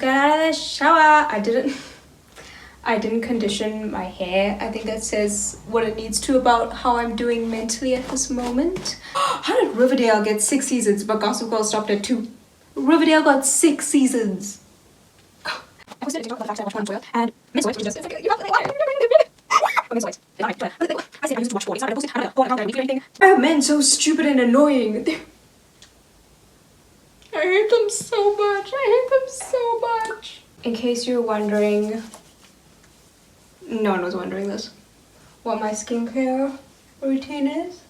got out of the shower. I didn't condition my hair. I think that says what it needs to about how I'm doing mentally at this moment. How did Riverdale get 6 seasons but Gossip Girl stopped at 2? Riverdale got 6 seasons. I posted a TikTok about the fact that I watched one foil and Miss White, which is just you have Miss White. I say I used to watch 40. It's not I posted a whole account weekly or anything. Why are men so stupid and annoying? I hate them so much. I hate them so much. In case you're wondering, no one was wondering this, what my skincare routine is.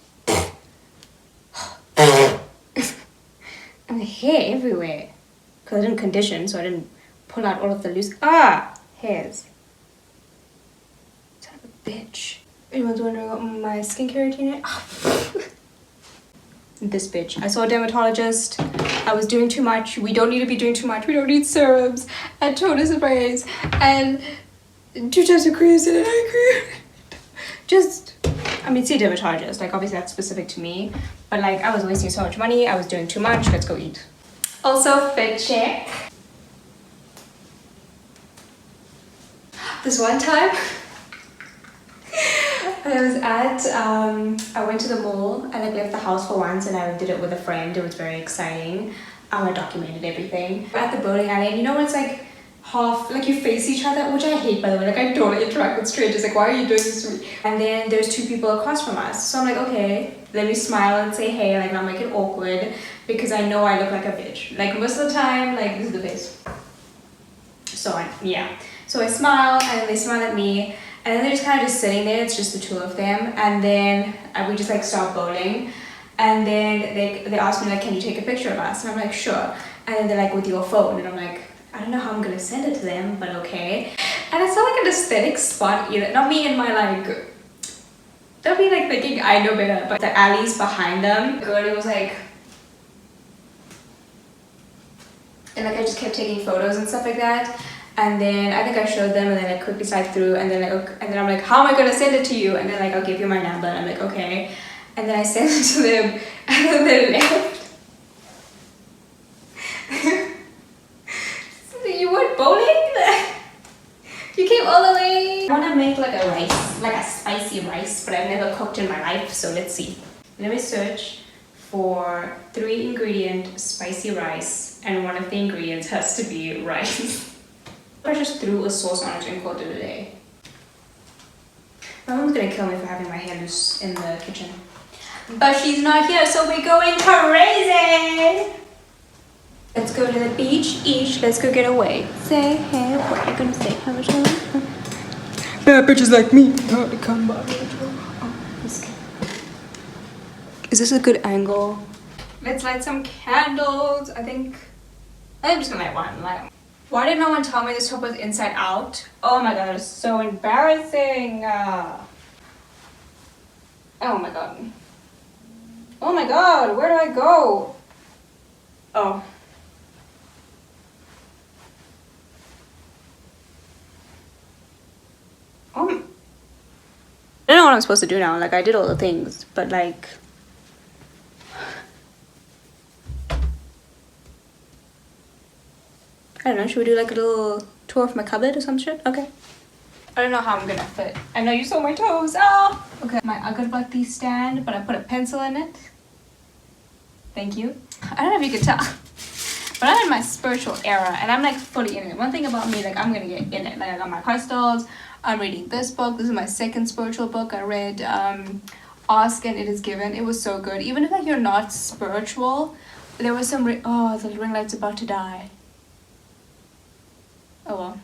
And the hair everywhere. Because I didn't condition, so I didn't pull out all of the loose hairs. Son of a bitch. Anyone's wondering what my skincare routine is? This bitch. I saw a dermatologist. I was doing too much. We don't need to be doing too much. We don't need serums and toner sprays and 2 types of creams and an eye cream. See a dermatologist. Like, obviously that's specific to me. But like, I was wasting so much money. I was doing too much. Let's go eat. Also, fit check. This one time, I went to the mall. I left the house for once and I did it with a friend. It was very exciting. I documented everything. At the bowling alley, and you know when it's like half, like you face each other, which I hate by the way. Like I don't interact with strangers. Like why are you doing this to me? And then there's 2 people across from us. So I'm like, okay, let me smile and say hey, like not make it awkward because I know I look like a bitch. Like most of the time, like this is the face. So I smile and then they smile at me. And then they're just kind of just sitting there. It's just the 2 of them. And then we just like start bowling. And then they asked me like, can you take a picture of us? And I'm like, sure. And then they're like, with your phone. And I'm like, I don't know how I'm gonna send it to them, but okay. And it's not like an aesthetic spot either. Not me and my like, don't be like thinking I know better. But the alleys behind them, the girl was like, and like I just kept taking photos and stuff like that. And then I think I showed them and then I quickly slide through and then I'm like, how am I gonna send it to you? And then like, I'll give you my number. And I'm like, okay. And then I sent it to them and then they left. So you went bowling? You came all the way? I wanna make like a rice, like a spicy rice, but I've never cooked in my life, so let's see. Let me search for 3 ingredient spicy rice and one of the ingredients has to be rice. I just threw a sauce on it and called it a day. My mom's gonna kill me for having my hair loose in the kitchen. But she's not here, so we're going crazy! Let's go to the beach each. Let's go get away. Say hey, what are you gonna say? How much time? Bad bitches like me. Come by. Is this a good angle? Let's light some candles. I'm just gonna light one. Why did no one tell me this top was inside out? Oh my god, it's so embarrassing. Oh my god. Oh my god, where do I go? Oh. I don't know what I'm supposed to do now. Like, I did all the things, but like... I don't know, should we do like a little tour of my cupboard or some shit? Okay. I don't know how I'm gonna fit. I know you saw my toes. Ah! Okay, my agarbatti stand, but I put a pencil in it. Thank you. I don't know if you can tell, but I'm in my spiritual era and I'm like fully in it. One thing about me, like I'm gonna get in it. Like I got my crystals, I'm reading this book. This is my 2nd spiritual book. I read Ask and It Is Given. It was so good. Even if like you're not spiritual, there was some, oh, the ring light's about to die. Oh well.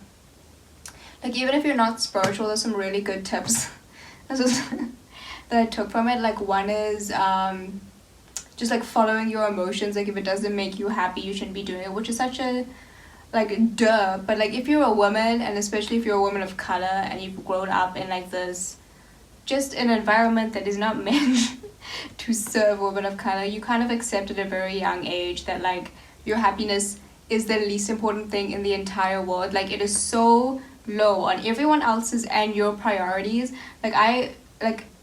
Like even if you're not spiritual, there's some really good tips that I took from it. Like one is just like following your emotions. Like if it doesn't make you happy, you shouldn't be doing it, which is such a like duh. But like if you're a woman, and especially if you're a woman of color and you've grown up in like this just an environment that is not meant to serve women of color, you kind of accept at a very young age that like your happiness is the least important thing in the entire world. Like it is so low on everyone else's and your priorities. Like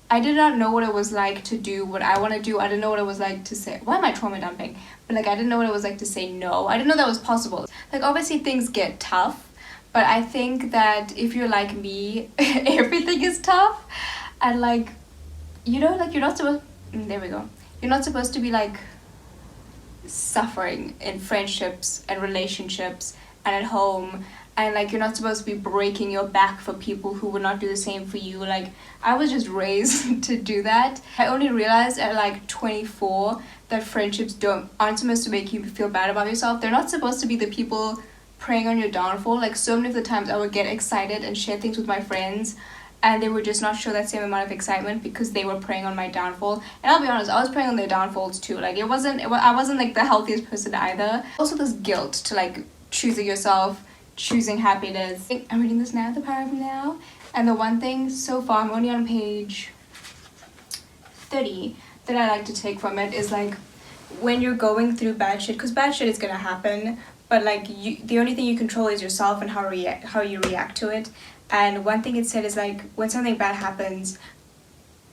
I did not know what it was like to do what I want to do. I didn't know what it was like to say, why am I trauma dumping? But like, I didn't know what it was like to say no. I didn't know that was possible. Like, obviously things get tough, but I think that if you're like me, everything is tough. And like, you know, like you're not supposed, there we go. You're not supposed to be like suffering in friendships and relationships and at home, and like you're not supposed to be breaking your back for people who would not do the same for you. Like, I was just raised to do that. I only realized at like 24 that friendships aren't supposed to make you feel bad about yourself. They're not supposed to be the people preying on your downfall. Like, so many of the times I would get excited and share things with my friends, and they would just not show that same amount of excitement because they were preying on my downfall. And I'll be honest, I was preying on their downfalls too. Like, I wasn't like the healthiest person either. Also, this guilt to like choosing yourself, choosing happiness. I'm reading this now, the power of now. And the one thing so far, I'm only on page 30, that I like to take from it is like, when you're going through bad shit, because bad shit is gonna happen, but like the only thing you control is yourself and how you react to it. And one thing it said is like, when something bad happens,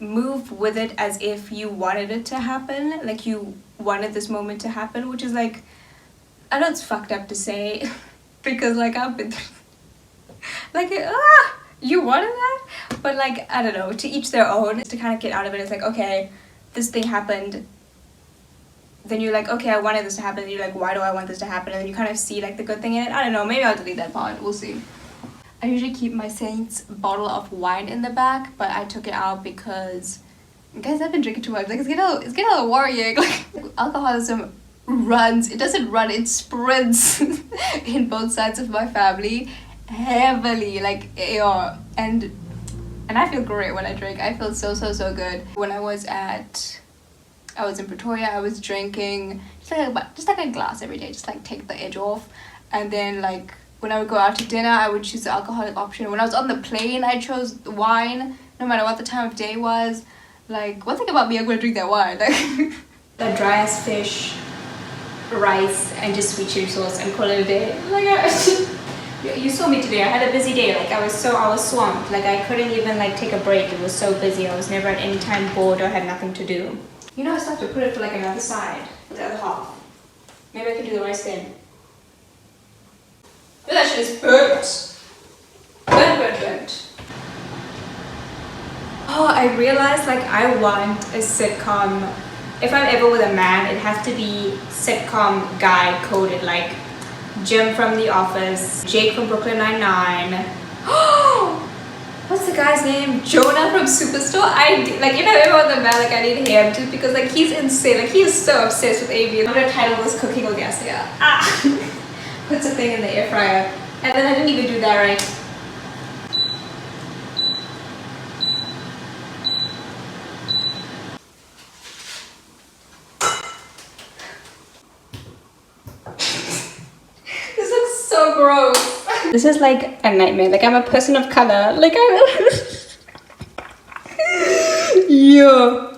move with it as if you wanted it to happen, like you wanted this moment to happen, which is like, I know it's fucked up to say because like I've been like, you wanted that, but like, I don't know, to each their own. To kind of get out of it, it's like, okay, this thing happened, then you're like, okay, I wanted this to happen, and you're like, why do I want this to happen? And then you kind of see like the good thing in it. I don't know, maybe I'll delete that part, we'll see. I usually keep my Saint's bottle of wine in the back, but I took it out because, guys, I've been drinking too much. Like, it's getting a little worrying. Like, alcoholism runs, it doesn't run, it sprints in both sides of my family heavily. Like, yeah, and I feel great when I drink. I feel so good. When I was in Pretoria, I was drinking just like a glass every day, just like take the edge off. And then like, when I would go out to dinner, I would choose the alcoholic option. When I was on the plane, I chose wine, no matter what the time of day was. Like, one thing about me, I'm gonna drink that wine. Like, the dry as fish, rice, and just sweet chili sauce, and call it a day. Like, you saw me today. I had a busy day. Like, I was swamped. Like, I couldn't even like take a break. It was so busy. I was never at any time bored or had nothing to do. You know, I still have to put it for like another side, the other half. Maybe I can do the rice then. But that shit is burnt. Burnt. Oh, I realized like I want a sitcom. If I'm ever with a man, it has to be sitcom guy coded, like Jim from The Office, Jake from Brooklyn Nine-Nine. What's the guy's name? Jonah from Superstore. Like, if I'm ever with a man, like I need him just because like he's insane. Like, he is so obsessed with Amy. I'm gonna title this Cooking with Gassia. Puts a thing in the air fryer, and then I didn't even do that right. This looks so gross. This is like a nightmare. Like, I'm a person of color. Like, yeah.